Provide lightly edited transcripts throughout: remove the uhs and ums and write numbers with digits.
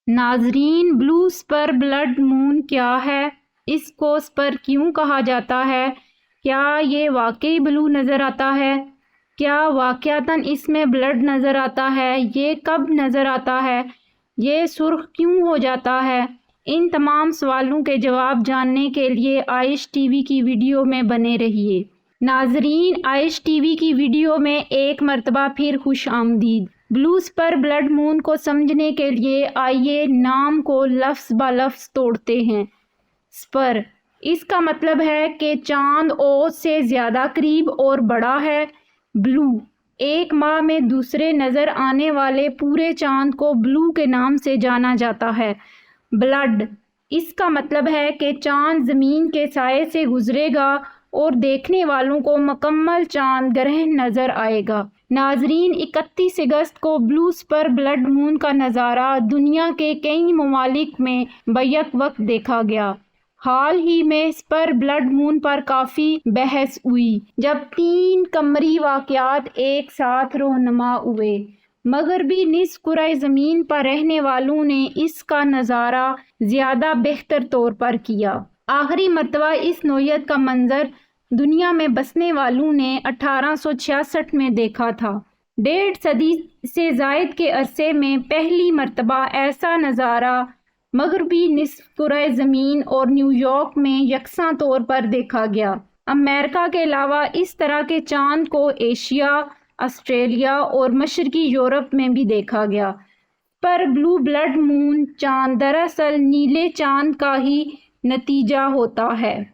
ناظرین، بلو super blood moon کیا ہے؟ اس کو سپر کیوں کہا جاتا ہے؟ کیا یہ واقعی بلو نظر آتا ہے؟ کیا واقعتاً اس میں بلڈ نظر آتا ہے؟ یہ کب نظر آتا ہے؟ یہ سرخ کیوں ہو جاتا ہے؟ ان تمام سوالوں کے جواب جاننے کے لیے عائش ٹی وی کی ویڈیو میں بنے رہیے۔ ناظرین، عائش ٹی وی کی ویڈیو میں ایک مرتبہ پھر خوش آمدید۔ بلو سپر بلڈ مون کو سمجھنے کے لیے آئیے نام کو لفظ با لفظ توڑتے ہیں۔ سپر، اس کا مطلب ہے کہ چاند او سے زیادہ قریب اور بڑا ہے۔ بلو، ایک ماہ میں دوسرے نظر آنے والے پورے چاند کو بلو کے نام سے جانا جاتا ہے۔ بلڈ، اس کا مطلب ہے کہ چاند زمین کے سائے سے گزرے گا اور دیکھنے والوں کو مکمل چاند گرہن نظر آئے گا۔ ناظرین، 31 اگست کو بلو سپر بلڈ مون کا نظارہ دنیا کے کئی ممالک میں بیک وقت دیکھا گیا۔ حال ہی میں سپر بلڈ مون پر کافی بحث ہوئی جب 3 قمری واقعات ایک ساتھ رونما ہوئے۔ مغربی نصف کرۂ زمین پر رہنے والوں نے اس کا نظارہ زیادہ بہتر طور پر کیا۔ آخری مرتبہ اس نوعیت کا منظر دنیا میں بسنے والوں نے 1866 میں دیکھا تھا۔ 1.5 صدی سے زائد کے عرصے میں پہلی مرتبہ ایسا نظارہ مغربی نصف کرۂ زمین اور نیو یارک میں یکساں طور پر دیکھا گیا۔ امریکہ کے علاوہ اس طرح کے چاند کو ایشیا، آسٹریلیا اور مشرقی یورپ میں بھی دیکھا گیا۔ پر بلو بلڈ مون چاند دراصل نیلے چاند کا ہی نتیجہ ہوتا ہے۔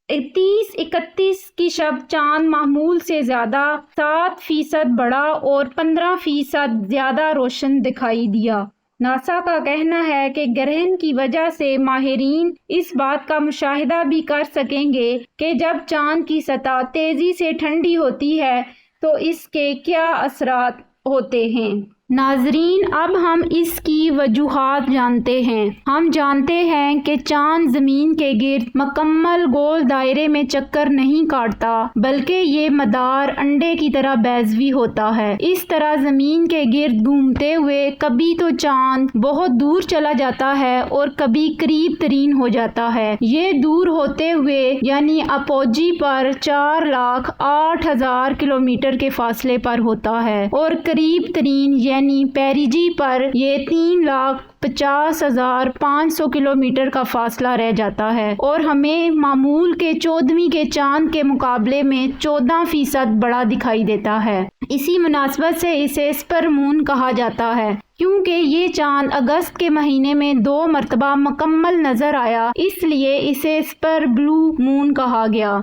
31 کی شب چاند معمول سے زیادہ 7% بڑا اور 15% زیادہ روشن دکھائی دیا۔ ناسا کا کہنا ہے کہ گرہن کی وجہ سے ماہرین اس بات کا مشاہدہ بھی کر سکیں گے کہ جب چاند کی سطح تیزی سے ٹھنڈی ہوتی ہے تو اس کے کیا اثرات ہوتے ہیں۔ ناظرین، اب ہم اس کی وجوہات جانتے ہیں۔ ہم جانتے ہیں کہ چاند زمین کے گرد مکمل گول دائرے میں چکر نہیں کاٹتا، بلکہ یہ مدار انڈے کی طرح بیضوی ہوتا ہے۔ اس طرح زمین کے گرد گھومتے ہوئے کبھی تو چاند بہت دور چلا جاتا ہے اور کبھی قریب ترین ہو جاتا ہے۔ یہ دور ہوتے ہوئے یعنی اپوجی پر 4,08,000 کلومیٹر کے فاصلے پر ہوتا ہے اور قریب ترین یعنی پیریجی پر یہ 3,50,500 کلومیٹر کا فاصلہ رہ جاتا ہے اور ہمیں معمول کے 14ویں کے چاند کے مقابلے میں 14% بڑا دکھائی دیتا ہے۔ اسی مناسبت سے اسے سپر مون کہا جاتا ہے کیونکہ یہ چاند اگست کے مہینے میں 2 مرتبہ مکمل نظر آیا، اس لیے اسے سپر بلو مون کہا گیا۔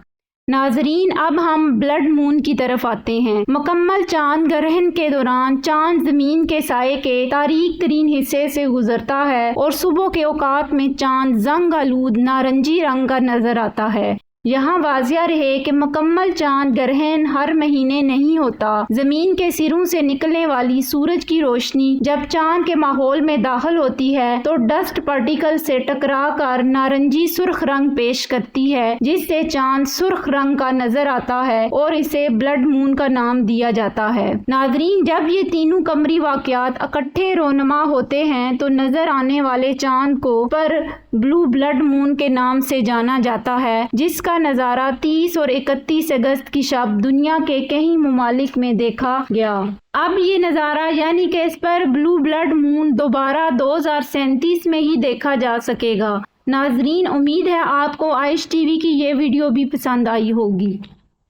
ناظرین، اب ہم بلڈ مون کی طرف آتے ہیں۔ مکمل چاند گرہن کے دوران چاند زمین کے سائے کے تاریک ترین حصے سے گزرتا ہے اور صبح کے اوقات میں چاند زنگ آلود نارنجی رنگ کا نظر آتا ہے۔ یہاں واضح رہے کہ مکمل چاند گرہن ہر مہینے نہیں ہوتا۔ زمین کے سروں سے نکلنے والی سورج کی روشنی جب چاند کے ماحول میں داخل ہوتی ہے تو ڈسٹ پارٹیکل سے ٹکرا کر نارنجی سرخ رنگ پیش کرتی ہے، جس سے چاند سرخ رنگ کا نظر آتا ہے اور اسے بلڈ مون کا نام دیا جاتا ہے۔ ناظرین، جب یہ تینوں قمری واقعات اکٹھے رونما ہوتے ہیں تو نظر آنے والے چاند کو پر بلو بلڈ مون کے نام سے جانا جاتا ہے، جس کا نظارہ 30 اور 31 اگست کی شب دنیا کے کئی ممالک میں دیکھا گیا۔ اب یہ نظارہ یعنی کہ اس پر بلو بلڈ مون دوبارہ 2037 میں ہی دیکھا جا سکے گا۔ ناظرین، امید ہے آپ کو عائش ٹی وی کی یہ ویڈیو بھی پسند آئی ہوگی۔